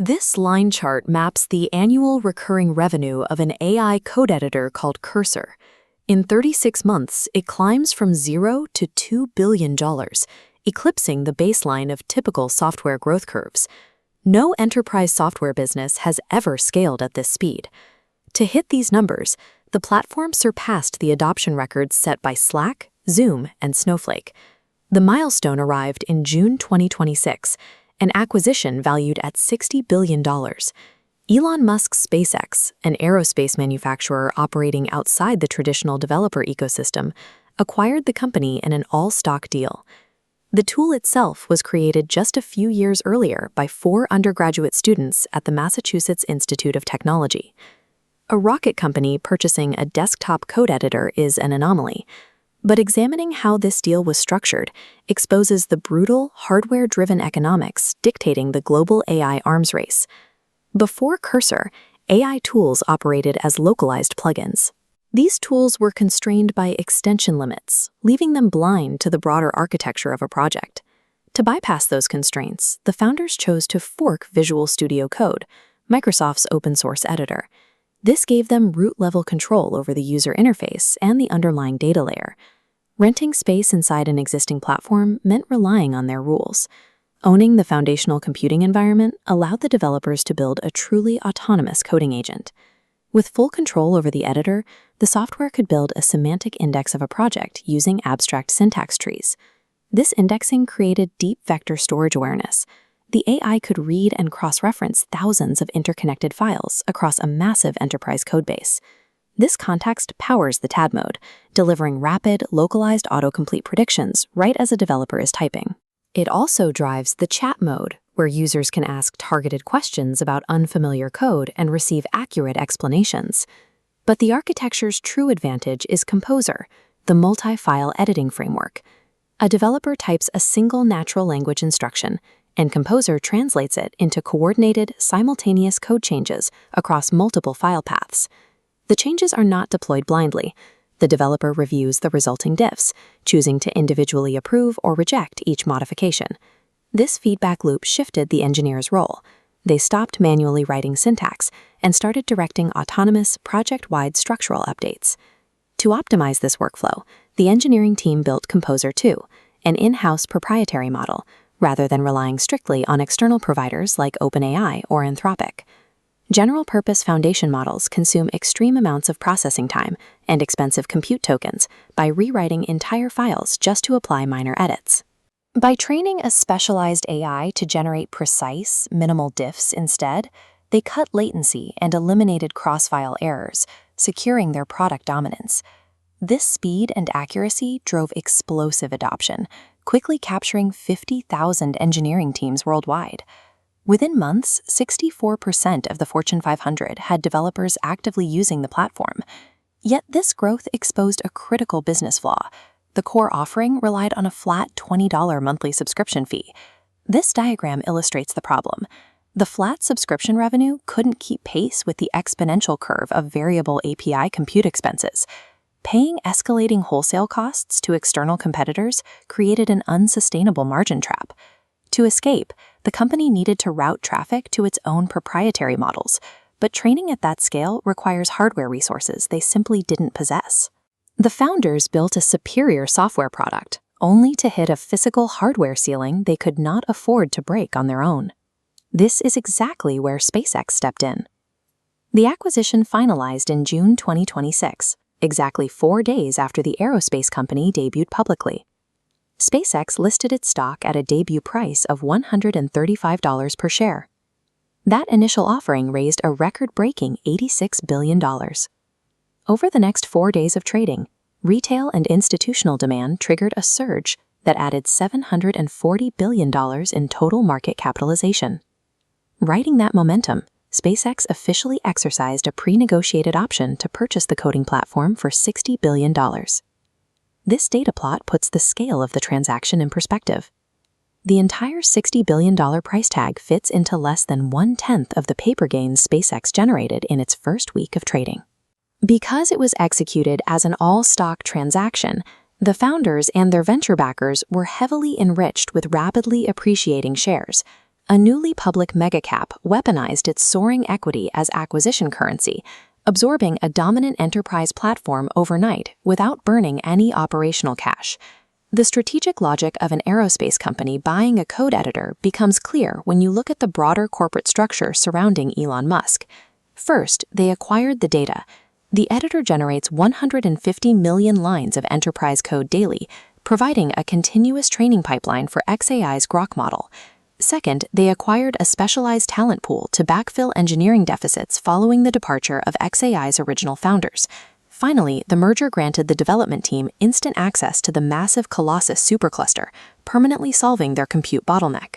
This line chart maps the annual recurring revenue of an AI code editor called Cursor. In 36 months, it climbs from $0 to $2 billion, eclipsing the baseline of typical software growth curves. No enterprise software business has ever scaled at this speed. To hit these numbers, the platform surpassed the adoption records set by Slack, Zoom, and Snowflake. The milestone arrived in June 2026, an acquisition valued at $60 billion. Elon Musk's SpaceX, an aerospace manufacturer operating outside the traditional developer ecosystem, acquired the company in an all-stock deal. The tool itself was created just a few years earlier by 4 undergraduate students at the Massachusetts Institute of Technology. A rocket company purchasing a desktop code editor is an anomaly. But examining how this deal was structured exposes the brutal, hardware-driven economics dictating the global AI arms race. Before Cursor, AI tools operated as localized plugins. These tools were constrained by extension limits, leaving them blind to the broader architecture of a project. To bypass those constraints, the founders chose to fork Visual Studio Code, Microsoft's open-source editor. This gave them root-level control over the user interface and the underlying data layer. Renting space inside an existing platform meant relying on their rules. Owning the foundational computing environment allowed the developers to build a truly autonomous coding agent. With full control over the editor, the software could build a semantic index of a project using abstract syntax trees. This indexing created deep vector storage awareness. The AI could read and cross-reference thousands of interconnected files across a massive enterprise codebase. This context powers the TAD mode, delivering rapid, localized autocomplete predictions right as a developer is typing. It also drives the chat mode, where users can ask targeted questions about unfamiliar code and receive accurate explanations. But the architecture's true advantage is Composer, the multi-file editing framework. A developer types a single natural language instruction, and Composer translates it into coordinated, simultaneous code changes across multiple file paths. The changes are not deployed blindly. The developer reviews the resulting diffs, choosing to individually approve or reject each modification. This feedback loop shifted the engineer's role. They stopped manually writing syntax and started directing autonomous, project-wide structural updates. To optimize this workflow, the engineering team built Composer 2, an in-house proprietary model, rather than relying strictly on external providers like OpenAI or Anthropic. General-purpose foundation models consume extreme amounts of processing time and expensive compute tokens by rewriting entire files just to apply minor edits. By training a specialized AI to generate precise, minimal diffs instead, they cut latency and eliminated cross-file errors, securing their product dominance. This speed and accuracy drove explosive adoption, quickly capturing 50,000 engineering teams worldwide. Within months, 64% of the Fortune 500 had developers actively using the platform. Yet this growth exposed a critical business flaw. The core offering relied on a flat $20 monthly subscription fee. This diagram illustrates the problem. The flat subscription revenue couldn't keep pace with the exponential curve of variable API compute expenses. Paying escalating wholesale costs to external competitors created an unsustainable margin trap. To escape, the company needed to route traffic to its own proprietary models, but training at that scale requires hardware resources they simply didn't possess. The founders built a superior software product, only to hit a physical hardware ceiling they could not afford to break on their own. This is exactly where SpaceX stepped in. The acquisition finalized in June 2026, exactly 4 days after the aerospace company debuted publicly. SpaceX listed its stock at a debut price of $135 per share. That initial offering raised a record-breaking $86 billion. Over the next 4 days of trading, retail and institutional demand triggered a surge that added $740 billion in total market capitalization. Riding that momentum, SpaceX officially exercised a pre-negotiated option to purchase the coding platform for $60 billion. This data plot puts the scale of the transaction in perspective. The entire $60 billion price tag fits into less than 1/10 of the paper gains SpaceX generated in its first week of trading. Because it was executed as an all-stock transaction, the founders and their venture backers were heavily enriched with rapidly appreciating shares. a newly public megacap weaponized its soaring equity as acquisition currency, absorbing a dominant enterprise platform overnight without burning any operational cash. The strategic logic of an aerospace company buying a code editor becomes clear when you look at the broader corporate structure surrounding Elon Musk. First, they acquired the data. The editor generates 150 million lines of enterprise code daily, providing a continuous training pipeline for xAI's Grok model. Second, they acquired a specialized talent pool to backfill engineering deficits following the departure of xAI's original founders. Finally, the merger granted the development team instant access to the massive Colossus supercluster, permanently solving their compute bottleneck.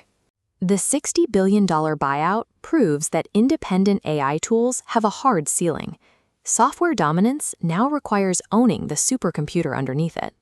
The $60 billion buyout proves that independent AI tools have a hard ceiling. Software dominance now requires owning the supercomputer underneath it.